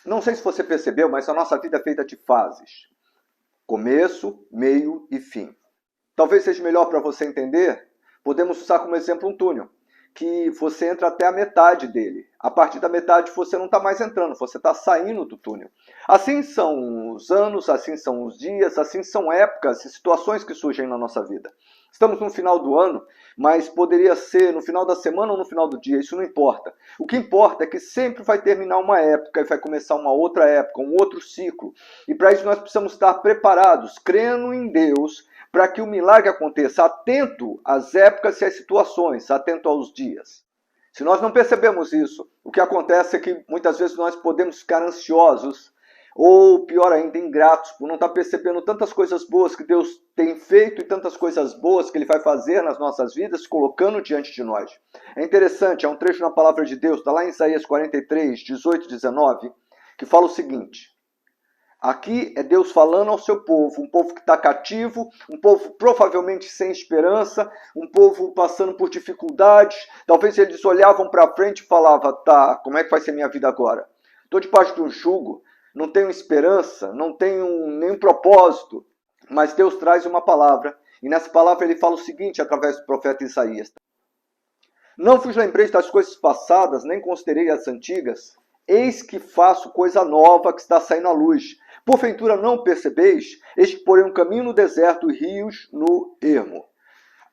Não sei se você percebeu, mas a nossa vida é feita de fases. Começo, meio e fim. Talvez seja melhor para você entender, podemos usar como exemplo um túnel, que você entra até a metade dele. A partir da metade você não está mais entrando, você está saindo do túnel. Assim são os anos, assim são os dias, assim são épocas e situações que surgem na nossa vida. Estamos no final do ano, mas poderia ser no final da semana ou no final do dia, isso não importa. O que importa é que sempre vai terminar uma época e vai começar uma outra época, um outro ciclo. E para isso nós precisamos estar preparados, crendo em Deus, para que o milagre aconteça, atento às épocas e às situações, atento aos dias. Se nós não percebemos isso, o que acontece é que muitas vezes nós podemos ficar ansiosos, ou pior ainda, ingratos, por não estar percebendo tantas coisas boas que Deus tem feito e tantas coisas boas que Ele vai fazer nas nossas vidas, colocando diante de nós. É interessante, há um trecho na palavra de Deus, está lá em Isaías 43, 18 e 19, que fala o seguinte: aqui é Deus falando ao seu povo, um povo que está cativo, um povo provavelmente sem esperança, um povo passando por dificuldades. Talvez eles olhavam para frente e falavam, tá, como é que vai ser minha vida agora? Estou debaixo de um jugo, não tenho esperança, não tenho nenhum propósito. Mas Deus traz uma palavra, e nessa palavra ele fala o seguinte, através do profeta Isaías: não vos lembreis das coisas passadas, nem considerei as antigas. Eis que faço coisa nova que está saindo à luz. Porventura não percebeis? Eis que porém um caminho no deserto e rios no ermo.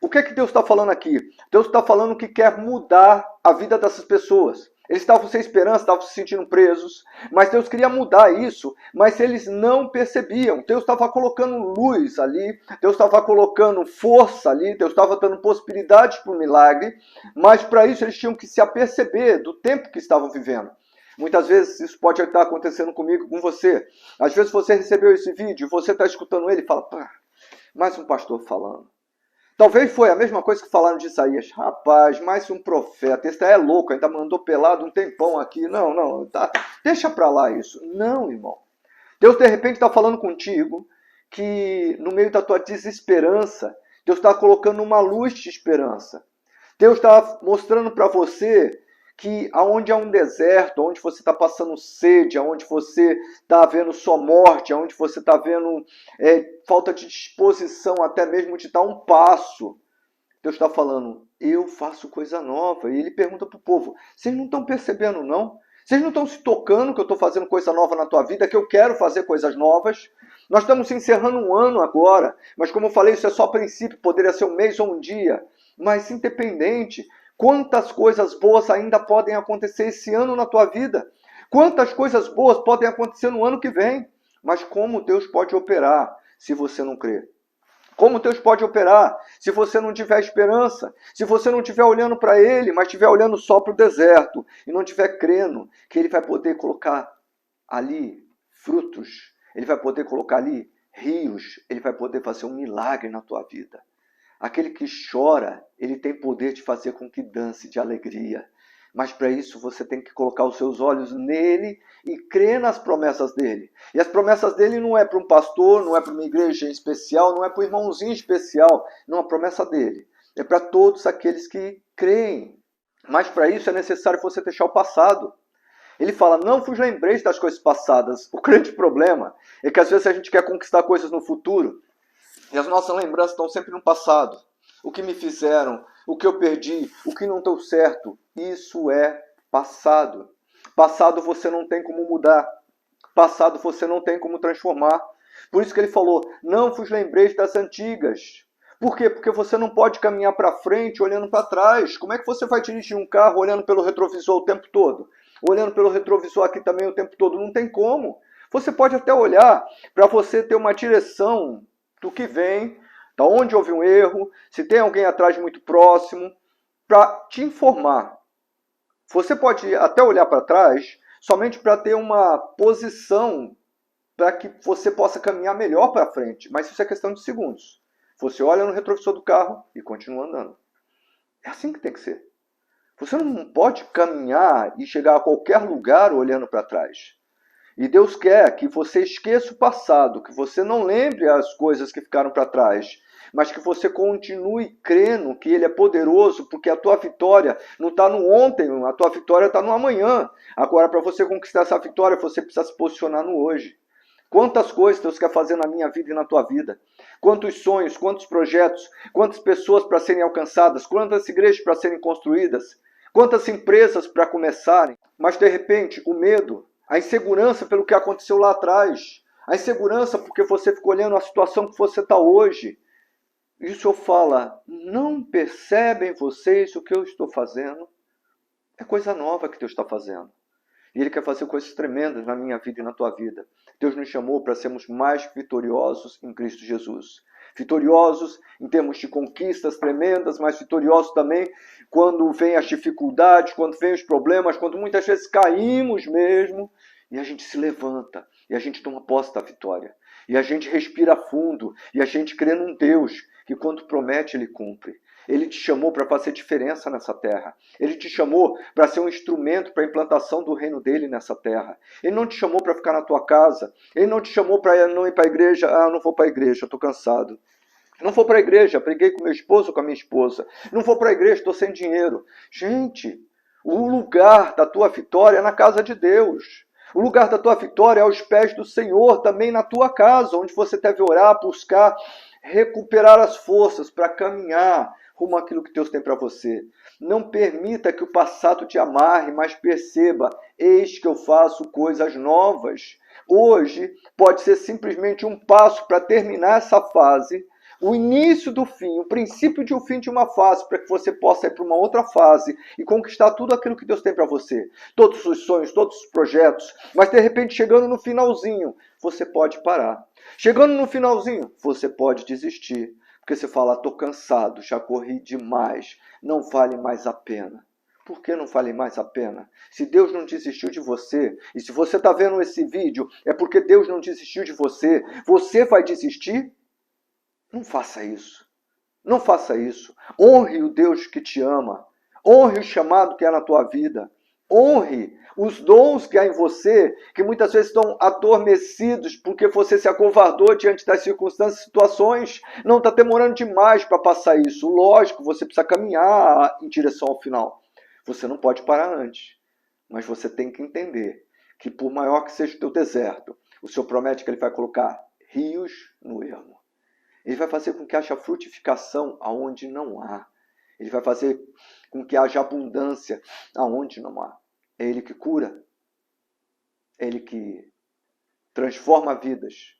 O que é que Deus está falando aqui? Deus está falando que quer mudar a vida dessas pessoas. Eles estavam sem esperança, estavam se sentindo presos, mas Deus queria mudar isso, mas eles não percebiam. Deus estava colocando luz ali, Deus estava colocando força ali, Deus estava dando possibilidades para o milagre, mas para isso eles tinham que se aperceber do tempo que estavam vivendo. Muitas vezes isso pode estar acontecendo comigo, com você. Às vezes você recebeu esse vídeo, você está escutando ele e fala, pá, mais um pastor falando. Talvez foi a mesma coisa que falaram de Isaías. Rapaz, mais um profeta. Esse é louco, ainda mandou pelado um tempão aqui. Não, tá, deixa pra lá isso. Não, irmão. Deus de repente está falando contigo que no meio da tua desesperança, Deus está colocando uma luz de esperança. Deus está mostrando para você que aonde há um deserto, onde você está passando sede, aonde você está vendo só morte, aonde você está vendo falta de disposição até mesmo de dar um passo, Deus está falando, eu faço coisa nova. E ele pergunta para o povo, vocês não estão percebendo não? Vocês não estão se tocando que eu estou fazendo coisa nova na tua vida, que eu quero fazer coisas novas? Nós estamos encerrando um ano agora, mas como eu falei, isso é só princípio, poderia ser um mês ou um dia. Mas independente, quantas coisas boas ainda podem acontecer esse ano na tua vida? Quantas coisas boas podem acontecer no ano que vem? Mas como Deus pode operar se você não crer? Como Deus pode operar se você não tiver esperança? Se você não estiver olhando para Ele, mas estiver olhando só para o deserto e não estiver crendo que Ele vai poder colocar ali frutos, Ele vai poder colocar ali rios, Ele vai poder fazer um milagre na tua vida. Aquele que chora, ele tem poder de fazer com que dance de alegria. Mas para isso você tem que colocar os seus olhos nele e crer nas promessas dele. E as promessas dele não é para um pastor, não é para uma igreja em especial, não é para um irmãozinho especial. Não, a promessa dele é para todos aqueles que creem. Mas para isso é necessário você deixar o passado. Ele fala, não vos lembreis das coisas passadas. O grande problema é que às vezes a gente quer conquistar coisas no futuro, e as nossas lembranças estão sempre no passado. O que me fizeram, o que eu perdi, o que não deu certo, isso é passado. Passado você não tem como mudar. Passado você não tem como transformar. Por isso que ele falou, não vos lembreis das antigas. Por quê? Porque você não pode caminhar para frente olhando para trás. Como é que você vai dirigir um carro olhando pelo retrovisor o tempo todo? Olhando pelo retrovisor aqui também o tempo todo? Não tem como. Você pode até olhar para você ter uma direção do que vem, da onde houve um erro, se tem alguém atrás muito próximo, para te informar. Você pode até olhar para trás somente para ter uma posição para que você possa caminhar melhor para frente, mas isso é questão de segundos. Você olha no retrovisor do carro e continua andando. É assim que tem que ser. Você não pode caminhar e chegar a qualquer lugar olhando para trás. E Deus quer que você esqueça o passado, que você não lembre as coisas que ficaram para trás, mas que você continue crendo que Ele é poderoso, porque a tua vitória não está no ontem, a tua vitória está no amanhã. Agora, para você conquistar essa vitória, você precisa se posicionar no hoje. Quantas coisas Deus quer fazer na minha vida e na tua vida? Quantos sonhos, quantos projetos, quantas pessoas para serem alcançadas, quantas igrejas para serem construídas, quantas empresas para começarem. Mas, de repente, o medo, a insegurança pelo que aconteceu lá atrás, a insegurança porque você ficou olhando a situação que você está hoje. E o Senhor fala, não percebem vocês o que eu estou fazendo? É coisa nova que Deus está fazendo. E Ele quer fazer coisas tremendas na minha vida e na tua vida. Deus nos chamou para sermos mais vitoriosos em Cristo Jesus. Vitoriosos em termos de conquistas tremendas, mas vitoriosos também quando vem as dificuldades, quando vem os problemas, quando muitas vezes caímos mesmo, e a gente se levanta, e a gente toma posse da vitória. E a gente respira fundo, e a gente crê num Deus que quando promete, Ele cumpre. Ele te chamou para fazer diferença nessa terra. Ele te chamou para ser um instrumento para a implantação do reino dele nessa terra. Ele não te chamou para ficar na tua casa. Ele não te chamou para não ir para a igreja. Ah, não vou para a igreja, estou cansado. Não vou para a igreja, briguei com meu esposo ou com a minha esposa. Não vou para a igreja, estou sem dinheiro. Gente, o lugar da tua vitória é na casa de Deus. O lugar da tua vitória é aos pés do Senhor, também na tua casa, onde você deve orar, buscar, recuperar as forças para caminhar rumo àquilo que Deus tem para você. Não permita que o passado te amarre, mas perceba, eis que eu faço coisas novas. Hoje pode ser simplesmente um passo para terminar essa fase, o início do fim, o princípio de um fim de uma fase, para que você possa ir para uma outra fase e conquistar tudo aquilo que Deus tem para você. Todos os sonhos, todos os projetos, mas de repente chegando no finalzinho, você pode parar. Chegando no finalzinho, você pode desistir. Porque você fala, estou cansado, já corri demais, não vale mais a pena. Por que não vale mais a pena? Se Deus não desistiu de você, e se você está vendo esse vídeo, é porque Deus não desistiu de você, você vai desistir? Não faça isso. Não faça isso. Honre o Deus que te ama. Honre o chamado que há na tua vida. Honre os dons que há em você, que muitas vezes estão adormecidos porque você se acovardou diante das circunstâncias e situações. Não está demorando demais para passar isso. Lógico, você precisa caminhar em direção ao final. Você não pode parar antes. Mas você tem que entender que por maior que seja o teu deserto, o Senhor promete que Ele vai colocar rios no ermo. Ele vai fazer com que haja frutificação aonde não há. Ele vai fazer com que haja abundância aonde não há. É Ele que cura. É Ele que transforma vidas.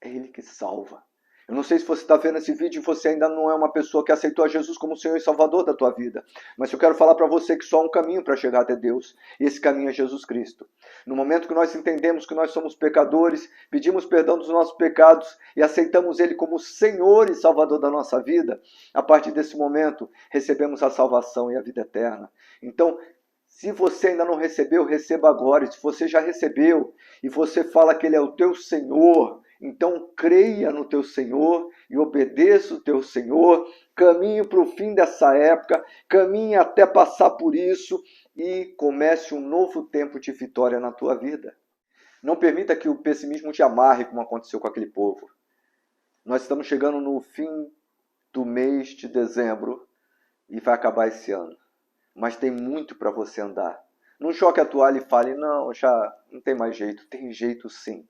É Ele que salva. Eu não sei se você está vendo esse vídeo e você ainda não é uma pessoa que aceitou a Jesus como Senhor e Salvador da tua vida. Mas eu quero falar para você que só há um caminho para chegar até Deus. E esse caminho é Jesus Cristo. No momento que nós entendemos que nós somos pecadores, pedimos perdão dos nossos pecados e aceitamos Ele como Senhor e Salvador da nossa vida, a partir desse momento recebemos a salvação e a vida eterna. Então, se você ainda não recebeu, receba agora. E se você já recebeu e você fala que Ele é o teu Senhor, então creia no teu Senhor e obedeça o teu Senhor, caminhe para o fim dessa época, caminhe até passar por isso e comece um novo tempo de vitória na tua vida. Não permita que o pessimismo te amarre como aconteceu com aquele povo. Nós estamos chegando no fim do mês de dezembro e vai acabar esse ano. Mas tem muito para você andar. Não jogue a toalha e fale, não, já não tem mais jeito. Tem jeito sim.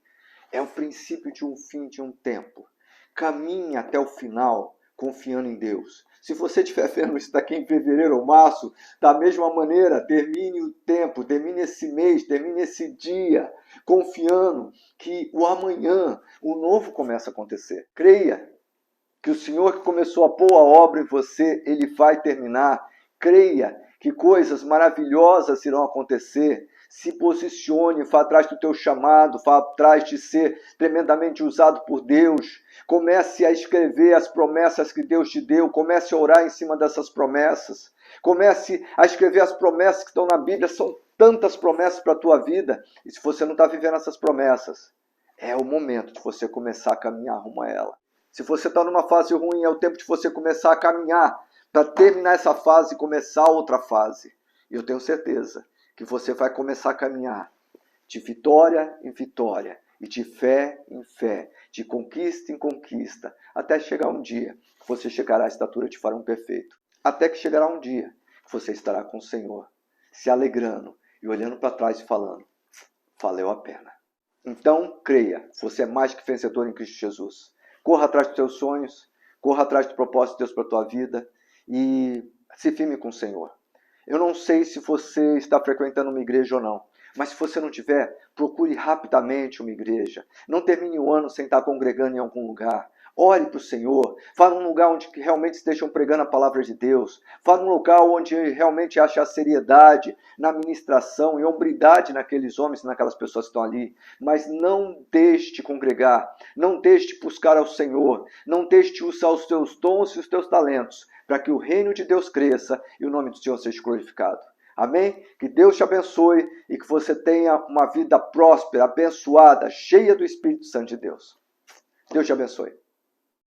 É o princípio de um fim de um tempo. Caminhe até o final, confiando em Deus. Se você estiver vendo isso daqui em fevereiro ou março, da mesma maneira, termine o tempo, termine esse mês, termine esse dia, confiando que o amanhã, o novo começa a acontecer. Creia que o Senhor que começou a boa obra em você, Ele vai terminar. Creia que coisas maravilhosas irão acontecer. Se posicione, vá atrás do teu chamado, vá atrás de ser tremendamente usado por Deus. Comece a escrever as promessas que Deus te deu, comece a orar em cima dessas promessas. Comece a escrever as promessas que estão na Bíblia, são tantas promessas para a tua vida. E se você não está vivendo essas promessas, é o momento de você começar a caminhar rumo a ela. Se você está numa fase ruim, é o tempo de você começar a caminhar para terminar essa fase e começar outra fase. E eu tenho certeza que você vai começar a caminhar de vitória em vitória e de fé em fé, de conquista em conquista, até chegar um dia que você chegará à estatura de varão perfeito. Até que chegará um dia que você estará com o Senhor, se alegrando e olhando para trás e falando, valeu a pena. Então, creia, você é mais que vencedor em Cristo Jesus. Corra atrás dos seus sonhos, corra atrás do propósito de Deus para a tua vida e se firme com o Senhor. Eu não sei se você está frequentando uma igreja ou não, mas se você não tiver, procure rapidamente uma igreja. Não termine o ano sem estar congregando em algum lugar. Ore para o Senhor. Vá num lugar onde realmente estejam pregando a palavra de Deus. Vá num lugar onde realmente ache a seriedade na ministração e hombridade naqueles homens e naquelas pessoas que estão ali. Mas não deixe de congregar. Não deixe de buscar ao Senhor. Não deixe de usar os teus dons e os teus talentos para que o reino de Deus cresça e o nome do Senhor seja glorificado. Amém? Que Deus te abençoe e que você tenha uma vida próspera, abençoada, cheia do Espírito Santo de Deus. Deus te abençoe.